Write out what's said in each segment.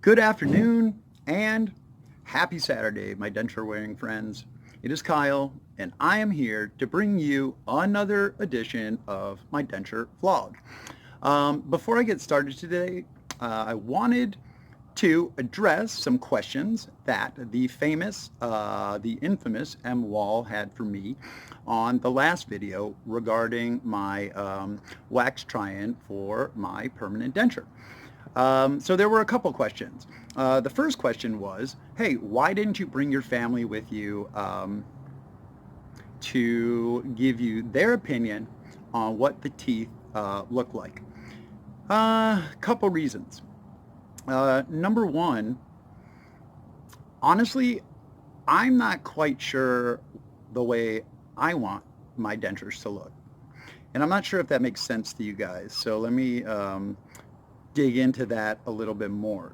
Good afternoon and happy Saturday, my denture wearing friends. It is Kyle, and I am here to bring you another edition of my denture vlog. Before I get started today, I wanted to address some questions that the infamous M. Wall had for me on the last video regarding my wax try-in for my permanent denture. So there were a couple questions. The first question was, hey, why didn't you bring your family with you to give you their opinion on what the teeth look like? Couple reasons. Number one, honestly, I'm not quite sure the way I want my dentures to look. And I'm not sure if that makes sense to you guys. So let me dig into that a little bit more.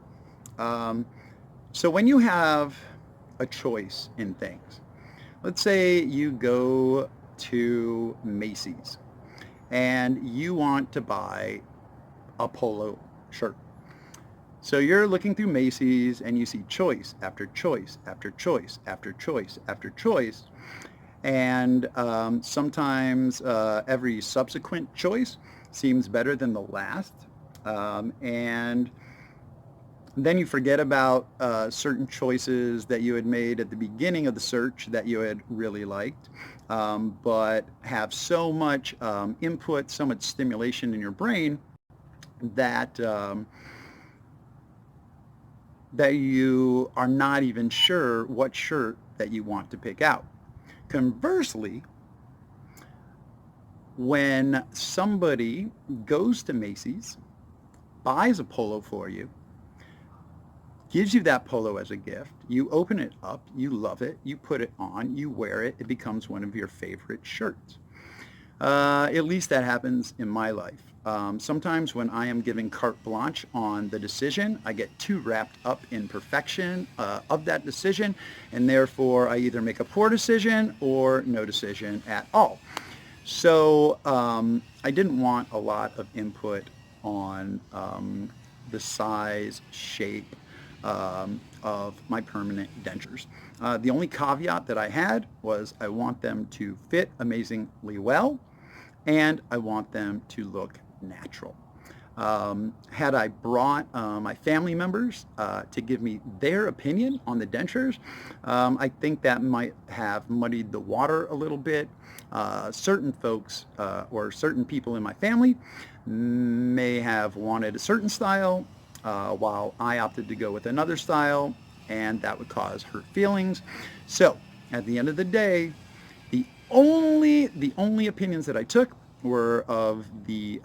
So when you have a choice in things, let's say you go to Macy's and you want to buy a polo shirt. So you're looking through Macy's and you see choice after choice after choice after choice after choice. And sometimes every subsequent choice seems better than the last. And then you forget about certain choices that you had made at the beginning of the search that you had really liked, but have so much input, so much stimulation in your brain that that you are not even sure what shirt that you want to pick out. Conversely, when somebody goes to Macy's, buys a polo for you, gives you that polo as a gift, you open it up, you love it, you put it on, you wear it, it becomes one of your favorite shirts. At least that happens in my life. Sometimes when I am giving carte blanche on the decision, I get too wrapped up in perfection of that decision, and therefore I either make a poor decision or no decision at all. So I didn't want a lot of input on the size, shape of my permanent dentures. The only caveat that I had was I want them to fit amazingly well, and I want them to look natural. Had I brought my family members to give me their opinion on the dentures, I think that might have muddied the water a little bit. Certain folks or certain people in my family may have wanted a certain style, while I opted to go with another style, and that would cause hurt feelings. So at the end of the day, the only opinions that I took were of the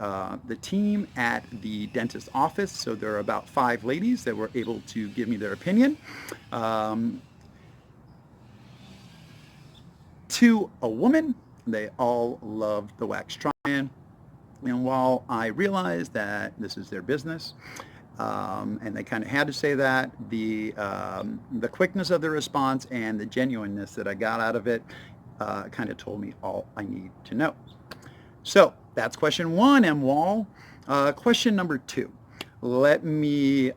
team at the dentist office. So there are about 5 ladies that were able to give me their opinion. To a woman, they all loved the wax try-in. And while I realized that this is their business, and they kind of had to say that, the quickness of the response and the genuineness that I got out of it kind of told me all I need to know. So that's question 1, M. Wall. Question number 2. You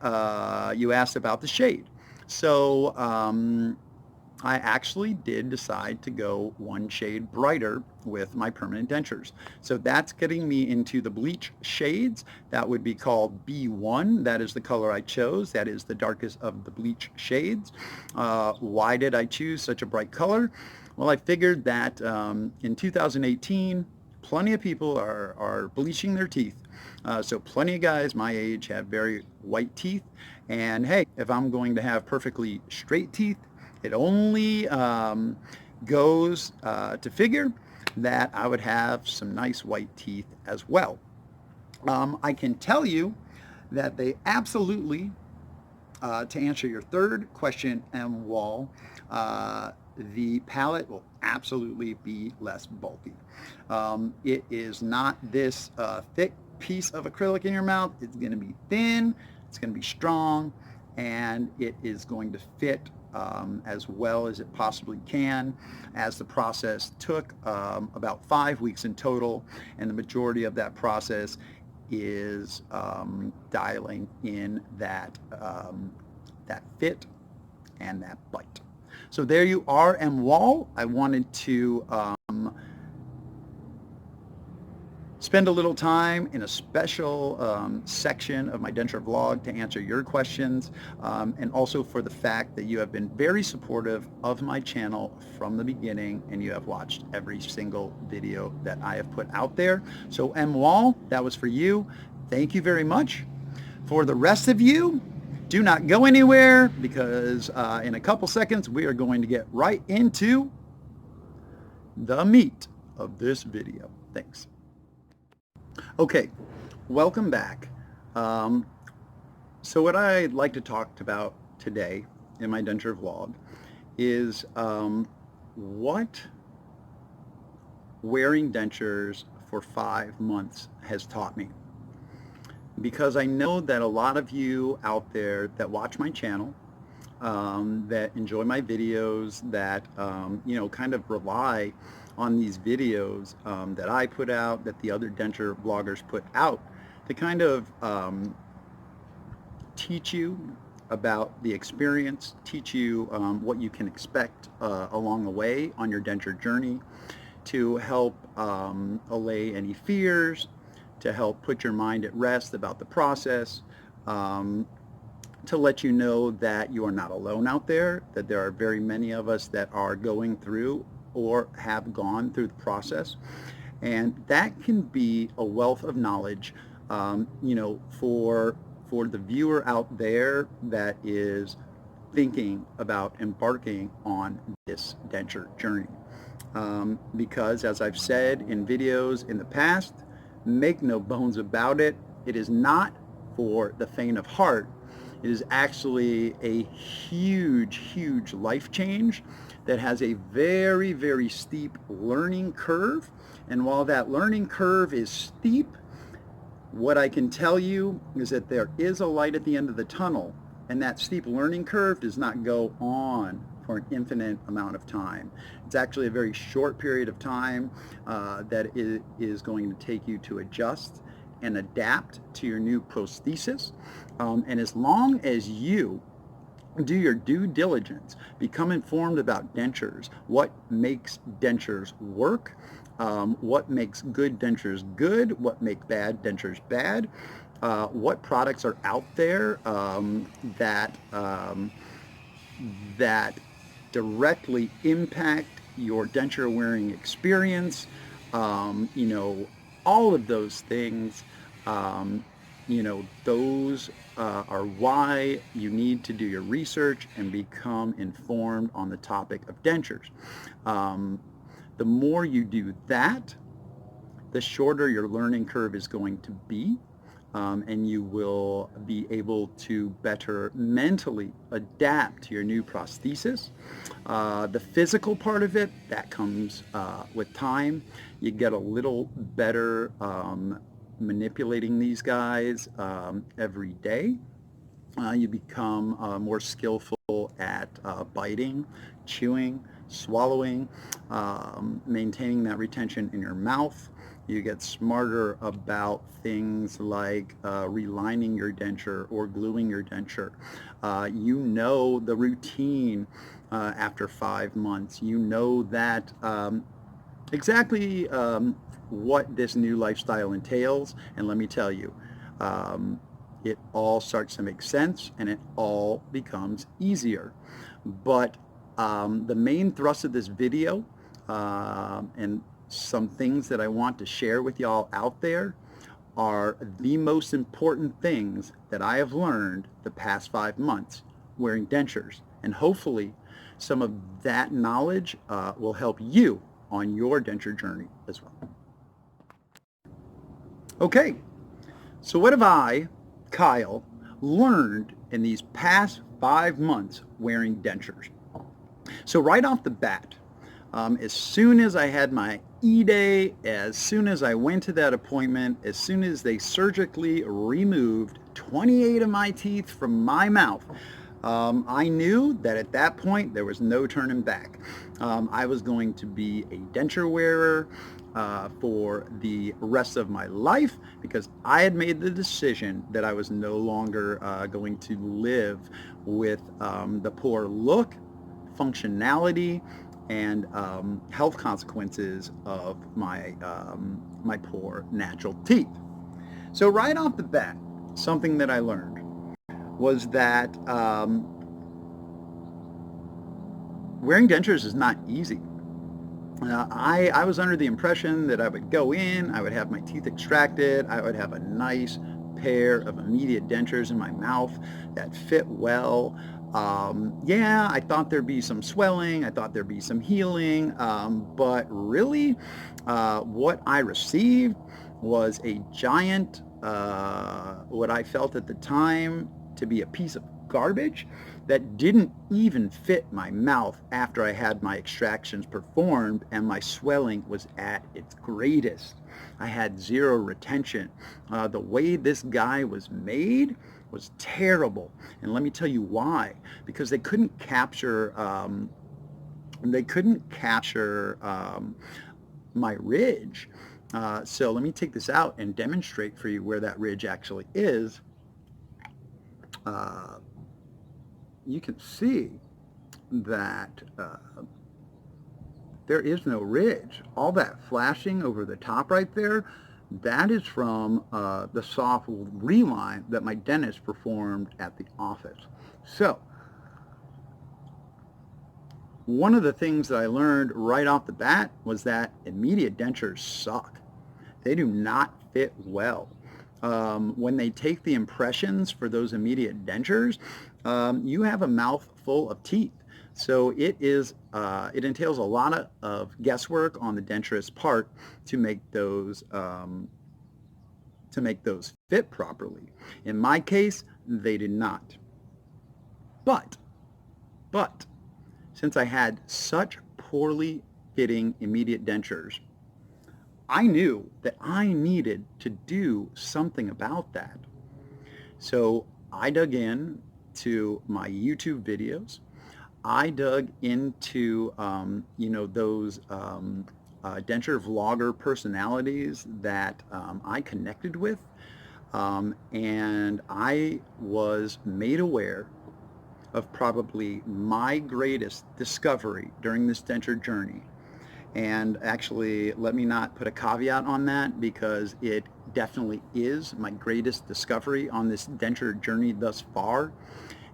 asked about the shade. So I actually did decide to go one shade brighter with my permanent dentures. So that's getting me into the bleach shades. That would be called B1. That is the color I chose. That is the darkest of the bleach shades. Why did I choose such a bright color? Well, I figured that in 2018, plenty of people are bleaching their teeth. So plenty of guys my age have very white teeth. And hey, if I'm going to have perfectly straight teeth, it only goes to figure that I would have some nice white teeth as well. I can tell you that they absolutely, to answer your third question, M. Wall, the palate will absolutely be less bulky. It is not this thick piece of acrylic in your mouth. It's going to be thin, it's going to be strong, and it is going to fit as well as it possibly can, as the process took about 5 weeks in total, and the majority of that process is dialing in that that fit and that bite. So there you are, M. Wall. I wanted to spend a little time in a special section of my denture vlog to answer your questions, and also for the fact that you have been very supportive of my channel from the beginning, and you have watched every single video that I have put out there. So M. Wall, that was for you. Thank you very much. For the rest of you, do not go anywhere, because in a couple seconds we are going to get right into the meat of this video. Thanks. Okay, welcome back. So what I'd like to talk about today in my denture vlog is what wearing dentures for 5 months has taught me. Because I know that a lot of you out there that watch my channel, that enjoy my videos, that you know, kind of rely on these videos that I put out, that the other denture bloggers put out, to kind of teach you about the experience, teach you what you can expect along the way on your denture journey, to help allay any fears, to help put your mind at rest about the process, to let you know that you are not alone out there, that there are very many of us that are going through or have gone through the process. And that can be a wealth of knowledge, you know, for the viewer out there that is thinking about embarking on this denture journey. Because as I've said in videos in the past, make no bones about it, it is not for the faint of heart. It is actually a huge, huge life change that has a very, very steep learning curve. And while that learning curve is steep, what I can tell you is that there is a light at the end of the tunnel, and that steep learning curve does not go on for an infinite amount of time. It's actually a very short period of time that it is going to take you to adjust and adapt to your new prosthesis. And as long as you do your due diligence, become informed about dentures, what makes dentures work, what makes good dentures good, what make bad dentures bad, what products are out there that directly impact your denture wearing experience, you know, all of those things, you know, those are why you need to do your research and become informed on the topic of dentures. The more you do that, the shorter your learning curve is going to be, and you will be able to better mentally adapt to your new prosthesis. The physical part of it, that comes with time. You get a little better manipulating these guys every day. You become more skillful at biting, chewing, swallowing, maintaining that retention in your mouth. You get smarter about things like relining your denture or gluing your denture. You know the routine after 5 months. You know that exactly what this new lifestyle entails, and let me tell you, it all starts to make sense and it all becomes easier. But the main thrust of this video and some things that I want to share with y'all out there are the most important things that I have learned the past 5 months wearing dentures, and hopefully some of that knowledge will help you on your denture journey as well. Okay, so what have I, Kyle, learned in these past 5 months wearing dentures? So right off the bat, as soon as I had my E-Day, as soon as I went to that appointment, as soon as they surgically removed 28 of my teeth from my mouth, I knew that at that point there was no turning back. I was going to be a denture wearer. for the rest of my life, because I had made the decision that I was no longer going to live with the poor look, functionality, and health consequences of my poor natural teeth. So right off the bat, something that I learned was that wearing dentures is not easy. I was under the impression that I would go in, I would have my teeth extracted, I would have a nice pair of immediate dentures in my mouth that fit well. Yeah, I thought there'd be some swelling, I thought there'd be some healing, but really what I received was a giant, what I felt at the time to be a piece of garbage that didn't even fit my mouth after I had my extractions performed, and my swelling was at its greatest. I had zero retention. The way this guy was made was terrible, and let me tell you why. Because they couldn't capture my ridge. So let me take this out and demonstrate for you where that ridge actually is. You can see that there is no ridge. All that flashing over the top right there, that is from the soft reline that my dentist performed at the office. So one of the things that I learned right off the bat was that immediate dentures suck. They do not fit well. When they take the impressions for those immediate dentures, you have a mouth full of teeth. So it entails a lot of guesswork on the denturist's part to make those fit properly. In my case, they did not. But since I had such poorly fitting immediate dentures, I knew that I needed to do something about that. So I dug in to my YouTube videos. I dug into, those denture vlogger personalities that I connected with, and I was made aware of probably my greatest discovery during this denture journey. And actually, let me not put a caveat on that, because it definitely is my greatest discovery on this denture journey thus far,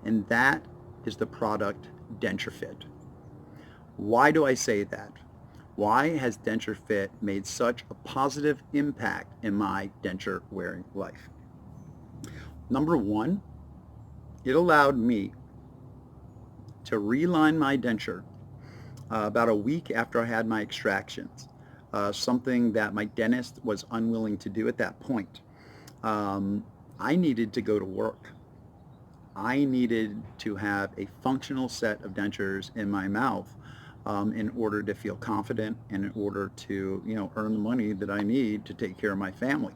and that is the product Denture Fit. Why do I say that? Why has Denture Fit made such a positive impact in my denture wearing life? Number one, it allowed me to reline my denture about a week after I had my extractions, something that my dentist was unwilling to do at that point. I needed to go to work. I needed to have a functional set of dentures in my mouth in order to feel confident and in order to, earn the money that I need to take care of my family.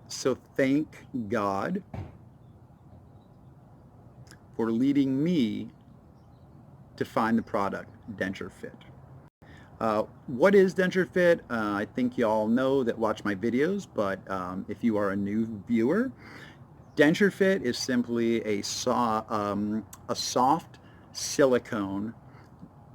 So thank God for leading me to find the product Denture Fit. What is Denture Fit? I think y'all know that watch my videos, but if you are a new viewer, Denture Fit is simply a soft silicone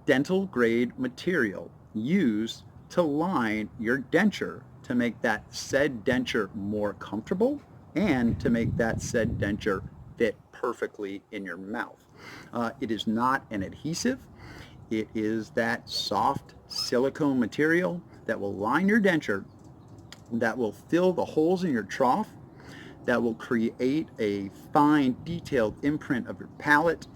dental grade material used to line your denture to make that said denture more comfortable and to make that said denture fit perfectly in your mouth. It is not an adhesive. It is that soft silicone material that will line your denture, that will fill the holes in your trough, that will create a fine detailed imprint of your palate,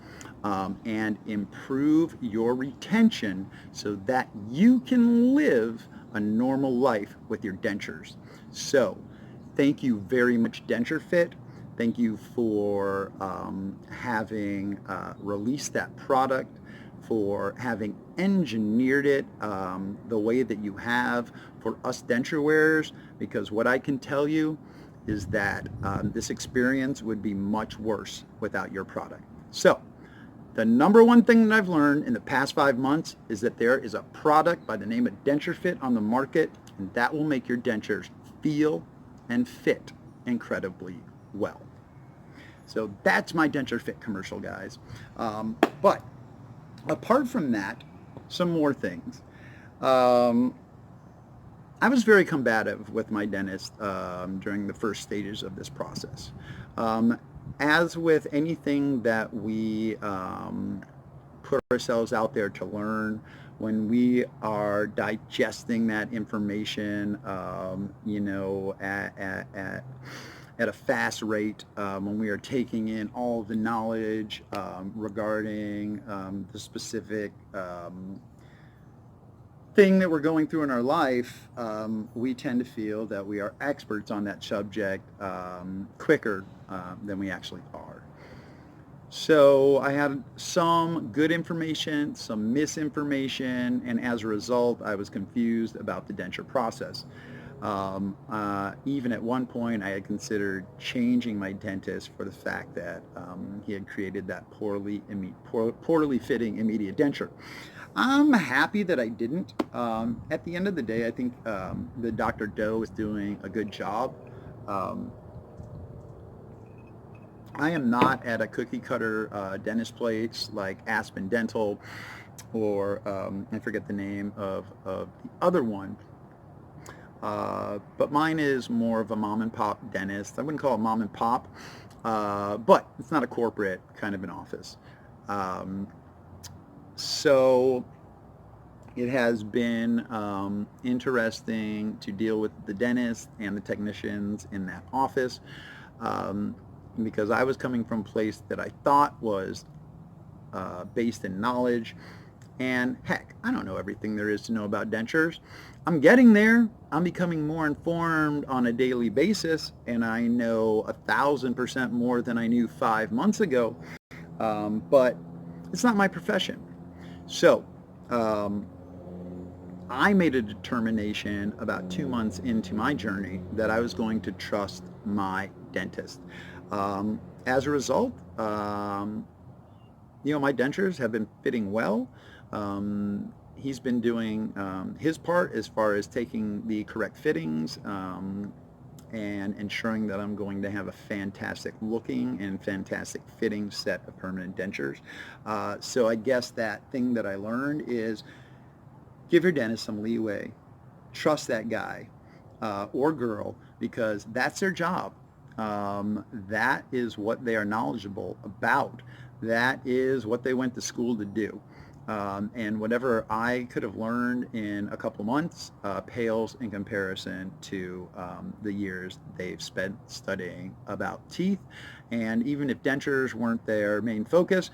and improve your retention so that you can live a normal life with your dentures. So thank you very much, Denture Fit. Thank you for having released that product, for having engineered it the way that you have for us denture wearers, because what I can tell you is that this experience would be much worse without your product. So The number one thing that I've learned in the past 5 months is that there is a product by the name of Denture Fit on the market, and that will make your dentures feel and fit incredibly well. So that's my Denture Fit commercial, guys. But apart from that, some more things. I was very combative with my dentist during the first stages of this process. As with anything that we put ourselves out there to learn, when we are digesting that information, at a fast rate, when we are taking in all the knowledge regarding the specific thing that we're going through in our life, we tend to feel that we are experts on that subject quicker than we actually are. So I had some good information, some misinformation, and as a result, I was confused about the denture process. Even at one point, I had considered changing my dentist for the fact that he had created that poorly fitting immediate denture. I'm happy that I didn't. At the end of the day, I think the Dr. Doe is doing a good job. I am not at a cookie cutter dentist place like Aspen Dental or I forget the name of the other one. But mine is more of a mom and pop dentist. I wouldn't call it mom and pop, but it's not a corporate kind of an office. So it has been interesting to deal with the dentist and the technicians in that office because I was coming from a place that I thought was based in knowledge. And heck, I don't know everything there is to know about dentures. I'm getting there. I'm becoming more informed on a daily basis, and I know 1,000% more than I knew 5 months ago. But it's not my profession. So I made a determination about 2 months into my journey that I was going to trust my dentist. As a result, my dentures have been fitting well. He's been doing his part as far as taking the correct fittings and ensuring that I'm going to have a fantastic looking and fantastic fitting set of permanent dentures. So I guess that thing that I learned is give your dentist some leeway. Trust that guy or girl because that's their job. That is what they are knowledgeable about. That is what they went to school to do. And whatever I could have learned in a couple months pales in comparison to the years they've spent studying about teeth. And even if dentures weren't their main focus,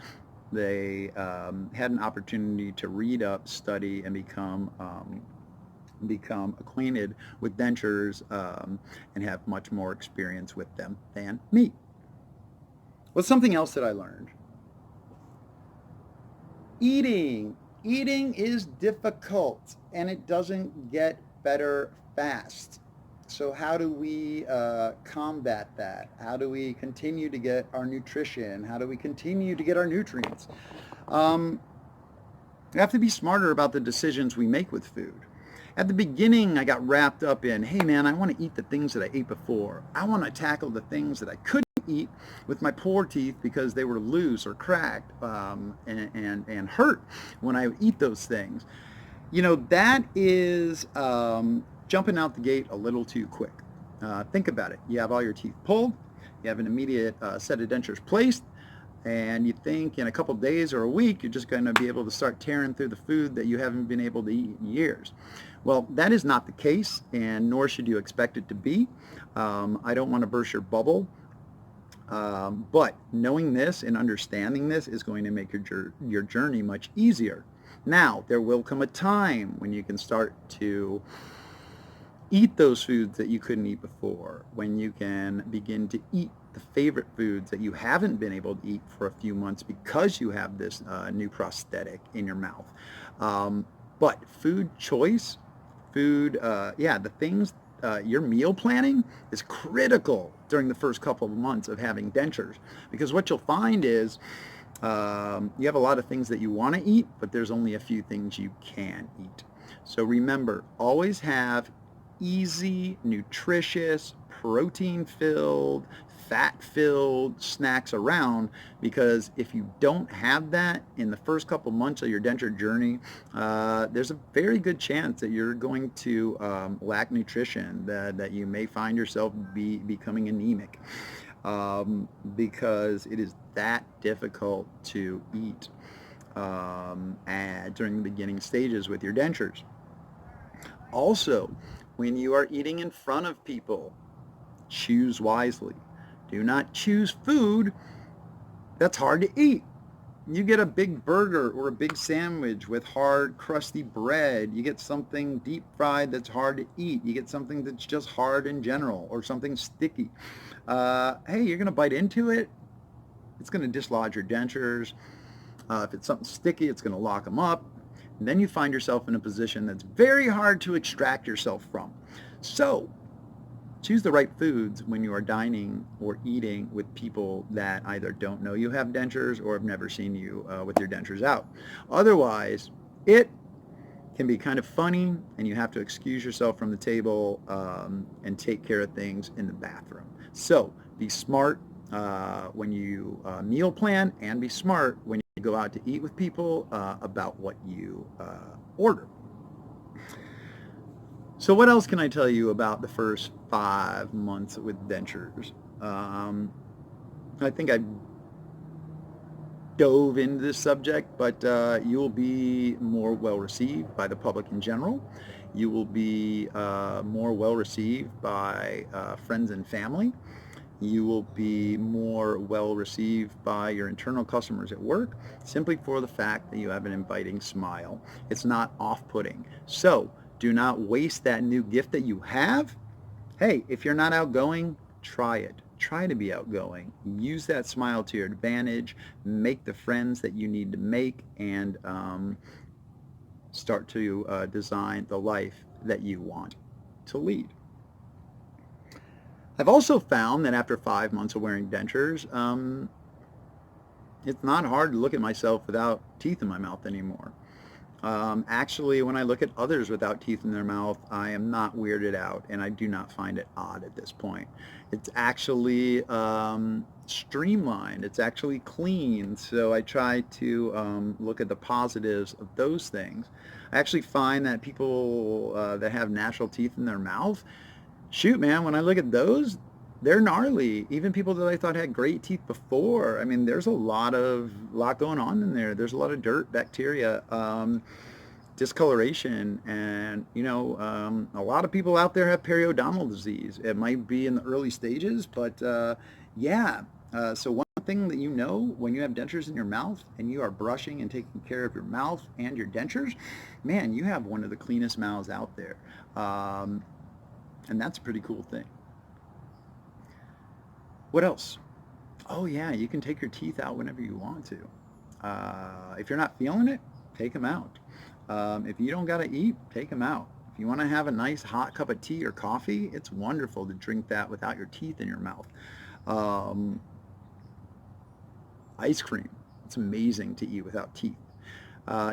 they had an opportunity to read up, study, and become acquainted with dentures and have much more experience with them than me. What's something else that I learned? Eating is difficult and it doesn't get better fast. So how do we combat that? How do we continue to get our nutrition? How do we continue to get our nutrients? We have to be smarter about the decisions we make with food. At the beginning, I got wrapped up in, hey man, I want to eat the things that I ate before. I want to tackle the things that I couldn't eat with my poor teeth because they were loose or cracked and hurt when I eat those things. That is jumping out the gate a little too quick. Think about it. You have all your teeth pulled. You have an immediate set of dentures placed. And you think in a couple days or a week, you're just going to be able to start tearing through the food that you haven't been able to eat in years. Well, that is not the case, and nor should you expect it to be. I don't want to burst your bubble. But knowing this and understanding this is going to make your journey much easier. Now, there will come a time when you can start to eat those foods that you couldn't eat before, when you can begin to eat the favorite foods that you haven't been able to eat for a few months because you have this new prosthetic in your mouth. But food choice, the things, your meal planning is critical during the first couple of months of having dentures, because what you'll find is You have a lot of things that you want to eat, but there's only a few things you can eat. So remember, always have easy, nutritious, protein-filled, fat-filled snacks around, because if you don't have that in the first couple months of your denture journey, there's a very good chance that you're going to lack nutrition, that you may find yourself becoming anemic, because it is that difficult to eat during the beginning stages with your dentures. Also, when you are eating in front of people, choose wisely. Do not choose food that's hard to eat. You get a big burger or a big sandwich with hard, crusty bread. You get something deep fried that's hard to eat. You get something that's just hard in general, or something sticky. Hey, you're going to bite into it. It's going to dislodge your dentures. If it's something sticky, it's going to lock them up. And then you find yourself in a position that's very hard to extract yourself from. So choose the right foods when you are dining or eating with people that either don't know you have dentures or have never seen you with your dentures out. Otherwise, it can be kind of funny, and you have to excuse yourself from the table and take care of things in the bathroom. So be smart when you meal plan, and be smart when you go out to eat with people about what you order. So what else can I tell you about the first 5 months with dentures? I think I dove into this subject, but you will be more well received by the public in general. You will be more well received by friends and family. You will be more well received by your internal customers at work, simply for the fact that you have an inviting smile. It's not off-putting. So do not waste that new gift that you have. Hey, if you're not outgoing, try it. Try to be outgoing. Use that smile to your advantage. Make the friends that you need to make, and start to design the life that you want to lead. I've also found that after 5 months of wearing dentures, it's not hard to look at myself without teeth in my mouth anymore. Actually, when I look at others without teeth in their mouth, I am not weirded out, and I do not find it odd at this point. It's actually streamlined. It's actually clean. So I try to look at the positives of those things. I actually find that people that have natural teeth in their mouth, shoot, man, when I look at those, they're gnarly. Even people that I thought had great teeth before. I mean, there's a lot going on in there. There's a lot of dirt, bacteria, discoloration, and a lot of people out there have periodontal disease. It might be in the early stages, but yeah. So one thing that when you have dentures in your mouth and you are brushing and taking care of your mouth and your dentures, man, you have one of the cleanest mouths out there. And that's a pretty cool thing. What else? Oh yeah, you can take your teeth out whenever you want to. If you're not feeling it, take them out. If you don't got to eat, take them out. If you want to have a nice hot cup of tea or coffee, it's wonderful to drink that without your teeth in your mouth. Ice cream. It's amazing to eat without teeth.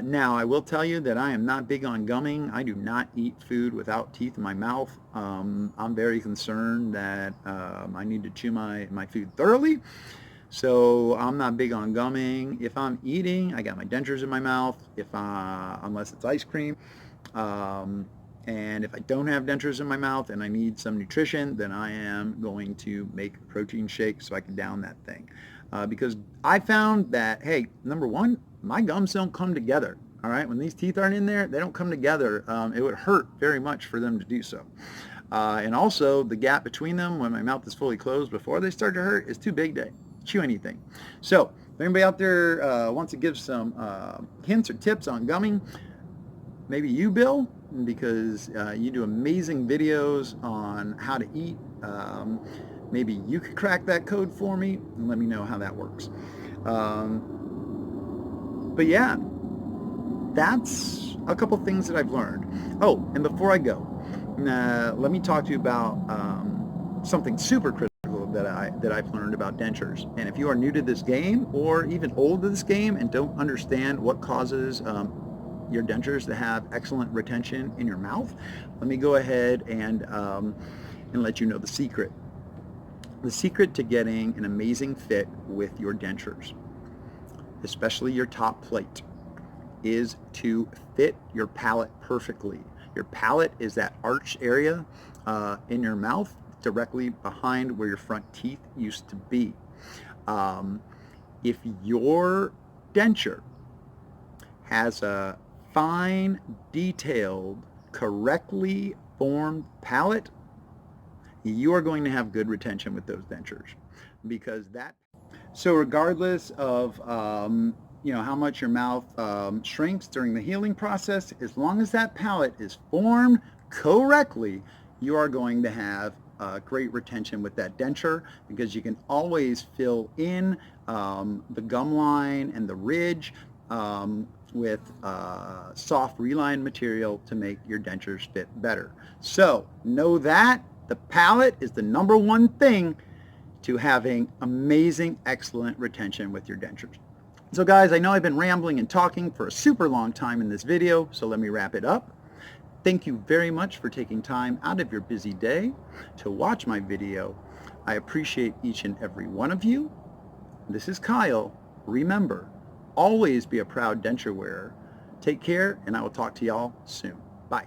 Now, I will tell you that I am not big on gumming. I do not eat food without teeth in my mouth. I'm very concerned that I need to chew my food thoroughly. So I'm not big on gumming. If I'm eating, I got my dentures in my mouth, unless it's ice cream. And if I don't have dentures in my mouth and I need some nutrition, then I am going to make a protein shake so I can down that thing. Because I found that, hey, number one, my gums don't come together. All right, when these teeth aren't in there, they don't come together. It would hurt very much for them to do so. And also, the gap between them when my mouth is fully closed before they start to hurt is too big to chew anything. So, if anybody out there wants to give some hints or tips on gumming, maybe you, Bill, because you do amazing videos on how to eat. Maybe you could crack that code for me and let me know how that works. But yeah, that's a couple things that I've learned. Oh, and before I go, let me talk to you about something super critical that I've learned about dentures. And if you are new to this game or even old to this game and don't understand what causes your dentures to have excellent retention in your mouth, let me go ahead and let you know the secret. The secret to getting an amazing fit with your dentures, especially your top plate, is to fit your palate perfectly. Your palate is that arch area in your mouth directly behind where your front teeth used to be. If your denture has a fine, detailed, correctly formed palate, you are going to have good retention with those dentures, because that. So regardless of how much your mouth shrinks during the healing process, as long as that palate is formed correctly, you are going to have great retention with that denture, because you can always fill in the gum line and the ridge with soft reline material to make your dentures fit better. So know that the palate is the number one thing to having amazing, excellent retention with your dentures. So guys, I know I've been rambling and talking for a super long time in this video, so let me wrap it up. Thank you very much for taking time out of your busy day to watch my video. I appreciate each and every one of you. This is Kyle. Remember, always be a proud denture wearer. Take care, and I will talk to y'all soon. Bye.